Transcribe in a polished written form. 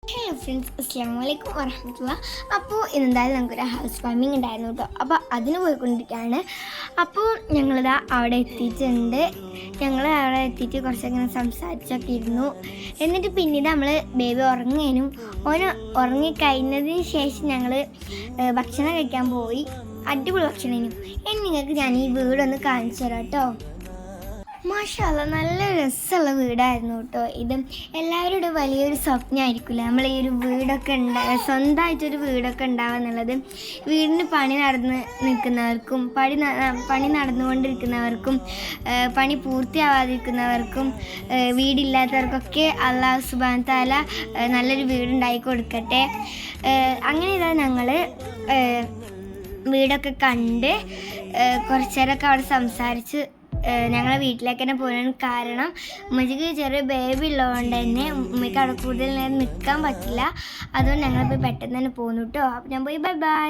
Hello friends, അസ്സാം വലൈക്കും വറഹമത്തുള്ള. അപ്പോൾ ഇന്നെന്തായാലും നമുക്കൊരു ഹൗസ് വാമിങ് ഉണ്ടായിരുന്നു കേട്ടോ. അപ്പോൾ അതിന് പോയിക്കൊണ്ടിരിക്കുകയാണ്. അപ്പോൾ ഞങ്ങളിതാ അവിടെ എത്തിയിട്ടുണ്ട്. ഞങ്ങൾ അവിടെ എത്തിയിട്ട് കുറച്ചങ്ങനെ സംസാരിച്ചൊക്കെ ഇരുന്നു. എന്നിട്ട് പിന്നീട് നമ്മൾ ബേബി ഉറങ്ങാനും ഓന് ഉറങ്ങിക്കഴിഞ്ഞതിന് ശേഷം ഞങ്ങൾ ഭക്ഷണം കഴിക്കാൻ പോയി. അടിപൊളി ഭക്ഷണം. ഇനി നിങ്ങൾക്ക് ഞാൻ ഈ വീടൊന്ന് കാണിച്ചു തരാം കേട്ടോ. മാഷാ അല്ലാ, നല്ല രസമുള്ള വീടായിരുന്നു കേട്ടോ. ഇത് എല്ലാവരുടെ വലിയൊരു സ്വപ്നമായിരിക്കില്ല നമ്മൾ ഈ ഒരു വീടൊക്കെ സ്വന്തമായിട്ടൊരു വീടൊക്കെ ഉണ്ടാവുക എന്നുള്ളത്. വീടിന് പണി നിൽക്കുന്നവർക്കും പണി നടന്നുകൊണ്ടിരിക്കുന്നവർക്കും പണി പൂർത്തിയാവാതിരിക്കുന്നവർക്കും വീടില്ലാത്തവർക്കൊക്കെ അല്ലാഹു സുബ്ഹാനഹു തആല നല്ലൊരു വീടുണ്ടാക്കി കൊടുക്കട്ടെ. അങ്ങനെ ഇതാ ഞങ്ങൾ വീടൊക്കെ കണ്ട് കുറച്ചേരൊക്കെ അവിടെ സംസാരിച്ച് ഞങ്ങളെ വീട്ടിലേക്ക് തന്നെ പോകാൻ കാരണം ഉമ്മച്ചിക്ക് ചെറിയ ബേബി ഉള്ളതുകൊണ്ട് തന്നെ ഉമ്മയ്ക്ക് അവിടെ കൂടുതൽ നേരം നിൽക്കാൻ പറ്റില്ല. അതുകൊണ്ട് ഞങ്ങൾ പോയി പെട്ടെന്ന് തന്നെ പോകുന്നു കേട്ടോ. അപ്പോൾ ഞാൻ പോയി ബൈ ബൈ.